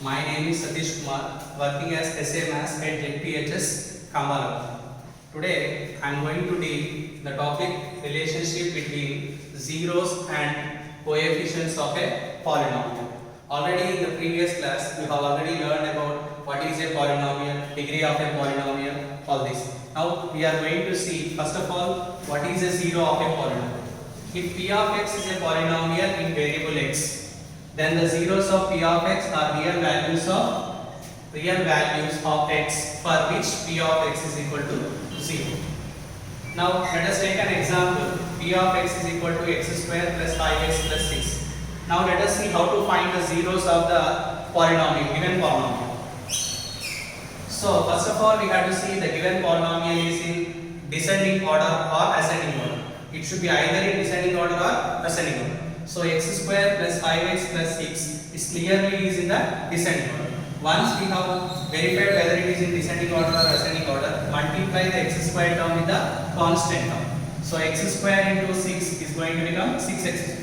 My name is Satish Kumar, working as SA Maths at ZPHS Kambala. Today I am going to deal the topic relationship between zeros and coefficients of a polynomial. Already in the previous class we have already learned about what is a polynomial, degree of a polynomial, all this. Now we are going to see first of all what is a zero of a polynomial. If p of x is a polynomial in variable x, then the zeros of p of x are real values of x for which p of x is equal to 0. Now let us take an example. P of x is equal to x square plus 5x plus 6. Now let us see how to find the zeros of the polynomial, given polynomial. So first of all we have to see the given polynomial is in descending order or ascending order. It should be either in descending order or ascending order. So x square plus 5x plus 6 is clearly is in the descending order. Once we have verified whether it is in descending order or ascending order, multiply the x square term with the constant term. So x square into 6 is going to become 6x.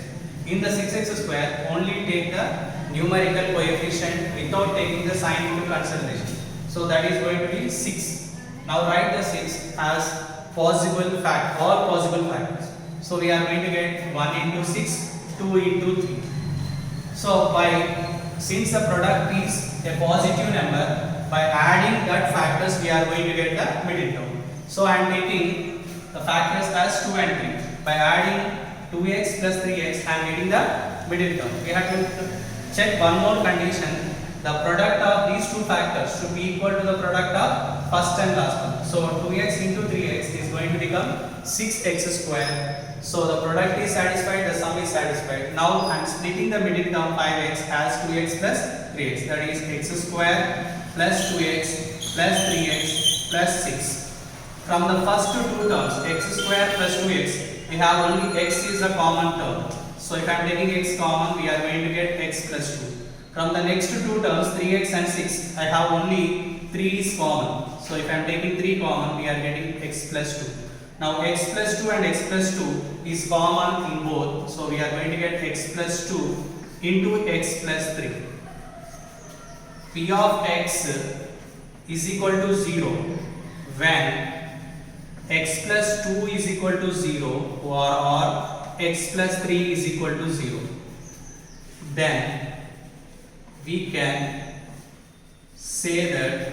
In the 6x square, only take the numerical coefficient without taking the sign into consideration. So that is going to be 6. Now write the 6 as possible fact, all possible factors. So we are going to get 1 into 6, 2 into 3. So since the product is a positive number, by adding that factors we are going to get the middle term. So I am taking the factors as 2 and 3. By adding 2x plus 3x I am getting the middle term. We have to check one more condition. The product of these two factors should be equal to the product of first and last one. So 2x into 3x is going to become 6x square. So the product is satisfied, the sum is satisfied. Now I am splitting the middle term 5x as 2x plus 3x. That is x square plus 2x plus 3x plus 6. From the first two terms, x square plus 2x, we have only x is a common term. So if I am taking x common, we are going to get x plus 2. From the next two terms, 3x and 6, I have only 3 is common. So if I am taking 3 common, we are getting x plus 2. Now x plus 2 and x plus 2 is common in both. So we are going to get x plus 2 into x plus 3. P of x is equal to 0 when x plus 2 is equal to 0 or x plus 3 is equal to 0. Then we can say that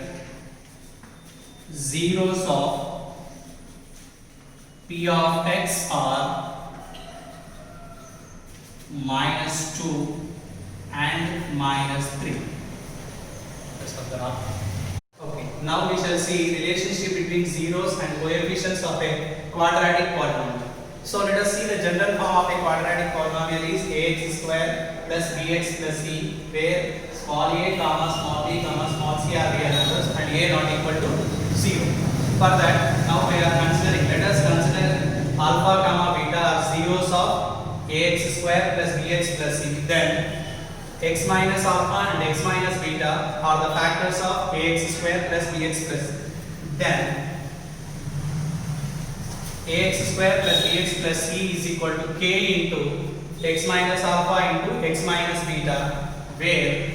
zeros of p of x are minus 2 and minus 3. Okay, now we shall see relationship between zeros and coefficients of a quadratic polynomial. So let us see the general form of a quadratic polynomial is ax square plus bx plus c, where small a comma small b comma small c are real numbers and a not equal to 0. For that, now we are considering, let us consider alpha comma beta are zeros of ax square plus bx plus c. Then x minus alpha and x minus beta are the factors of ax square plus bx plus c. Then ax square plus bx plus c is equal to k into x minus alpha into x minus beta, where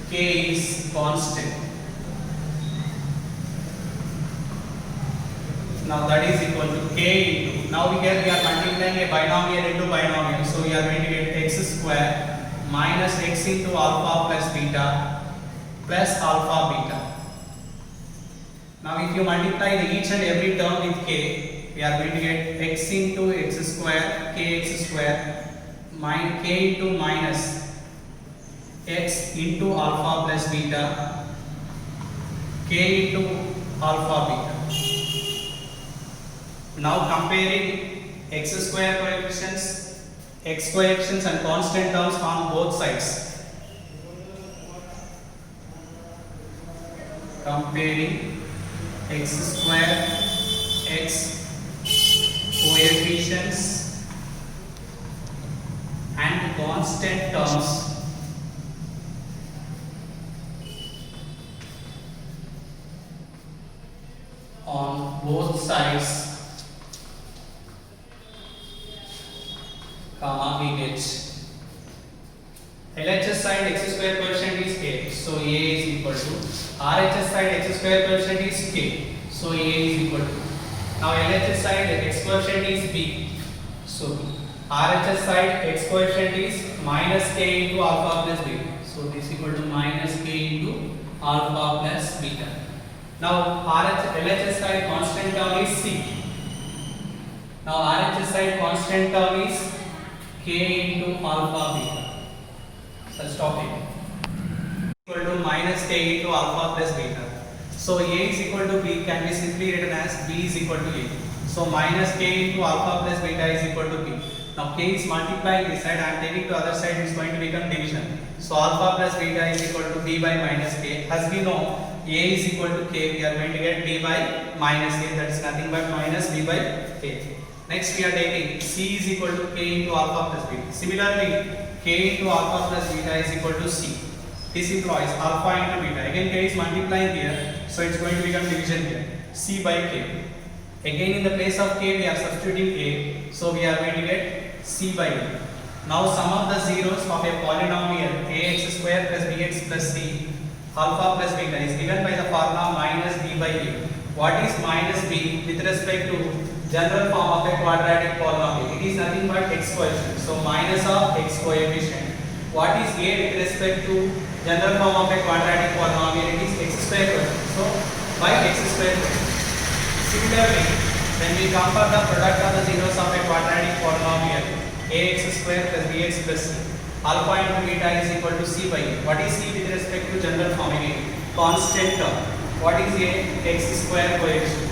k is constant. Now that is equal to k into, now here we are multiplying a binomial into binomial, so we are going to get x square minus x into alpha plus beta plus alpha beta. Now if you multiply each and every term with k, we are going to get x into x square, kx square, k into minus x into alpha plus beta, k into alpha beta. Now comparing x square coefficients, x coefficients and constant terms on both sides. Comparing x square, x coefficients and constant terms on both sides, comma we get LHS side x square coefficient is k, so a is equal to RHS side x square coefficient is k, so a is equal to. Now LHS side x coefficient is b, so RHS side x coefficient is minus k into alpha plus beta, so this is equal to minus k into alpha plus beta. Now LHS side constant term is c. Now RHS side constant term is k into alpha beta. So stop it. Equal to minus k into alpha plus beta. So a is equal to b can be simply written as b is equal to a. So minus k into alpha plus beta is equal to b. Now k is multiplying this side, I am taking to other side, it's going to become division. So alpha plus beta is equal to b by minus k. As we know, a is equal to k, we are going to get b by minus a, that is nothing but minus b by k. Next we are taking c is equal to k into alpha plus beta. Similarly, k into alpha plus beta is equal to c. This implies alpha into beta. Again k is multiplying here, so it's going to become division here. C by k. Again in the place of k we are substituting a, so we are going to get c by a. Now sum of the zeros of a polynomial ax square plus bx plus c alpha plus beta is given by the formula minus b by a. What is minus b with respect to general form of a quadratic polynomial? It is nothing but x coefficient. So minus of x coefficient. What is a with respect to general form of a quadratic polynomial? It is x square coefficient. So by x square coefficient. Similarly, when we compare the product of the zeros of a quadratic polynomial ax square plus bx plus c, alpha into beta is equal to c by a. What is c with respect to general form? Again, constant term. What is a? X square coefficient.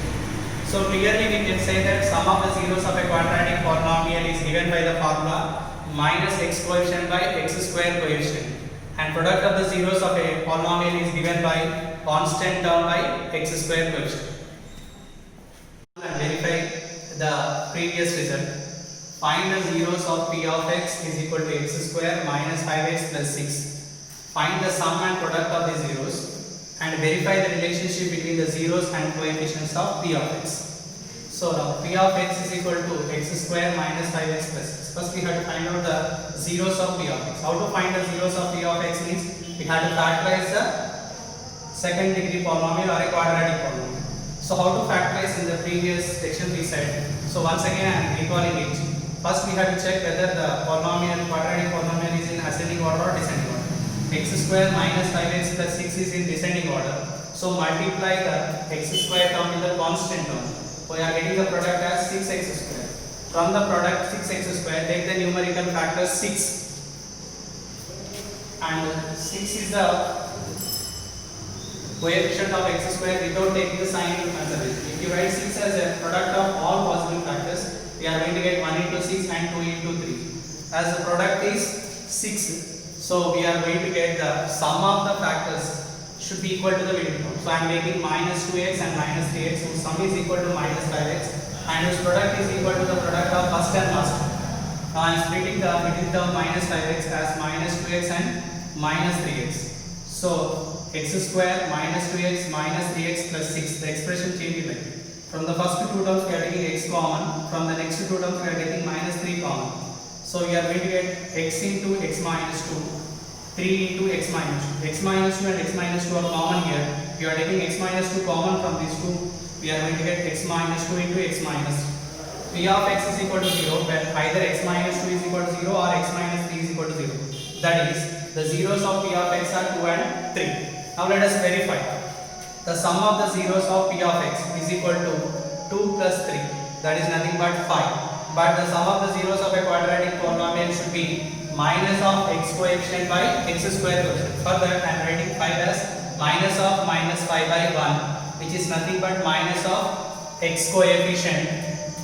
So clearly we can say that sum of the zeros of a quadratic polynomial is given by the formula minus x coefficient by x square coefficient, and product of the zeros of a polynomial is given by constant term by x square coefficient. And verify the previous result. Find the zeros of p of x is equal to x square minus 5x plus 6. Find the sum and product of the zeros and verify the relationship between the zeros and coefficients of p of x. So now p of x is equal to x square minus 5x plus 6. First we have to find out the zeros of p of x. How to find the zeros of p of x means we have to factorize the second degree polynomial or a quadratic polynomial. So how to factorize in the previous section we said. So once again I am recalling it. First we have to check whether the polynomial, quadratic polynomial is in ascending order or descending order. X square minus 5x plus 6 is in descending order. So multiply the x square term with the constant term. We are getting the product as 6x square. From the product 6x square, take the numerical factor 6. And 6 is the coefficient of x square without taking the sign into consideration. If you write 6 as a product of all possible factors, we are going to get 1 into 6 and 2 into 3. As the product is 6, so we are going to get the sum of the factors should be equal to the middle term. So I am taking minus 2x and minus 3x, so sum is equal to minus 5x and whose product is equal to the product of first and last term. Now I am splitting the middle term minus 5x as minus 2x and minus 3x. So x square minus 2x minus 3x plus 6, the expression changes like from the first two terms we are taking x common, from the next two terms we are taking minus 3 common. So we are going to get x into x minus 2, 3 into x minus 2. X minus 2 and x minus 2 are common here. We are taking x minus 2 common from these two. We are going to get x minus 2 into x minus 2. P of x is equal to 0, where either x minus 2 is equal to 0 or x minus 3 is equal to 0. That is, the zeros of P of x are 2 and 3. Now let us verify. The sum of the zeros of P of x is equal to 2 plus 3. That is nothing but 5. But the sum of the zeros of a quadratic polynomial should be minus of x coefficient by x square coefficient. For that I am writing 5 as minus of minus 5 by 1, which is nothing but minus of x coefficient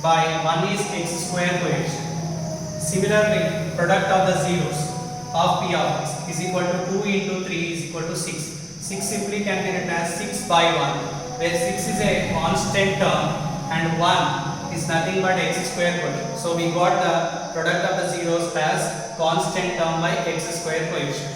by 1 is x square coefficient. Similarly, product of the zeros of P of x is equal to 2 into 3 is equal to 6. 6 simply can be written as 6 by 1, where 6 is a constant term and 1 is nothing but x square coefficient. So we got the product of the zeros as constant term by x square coefficient.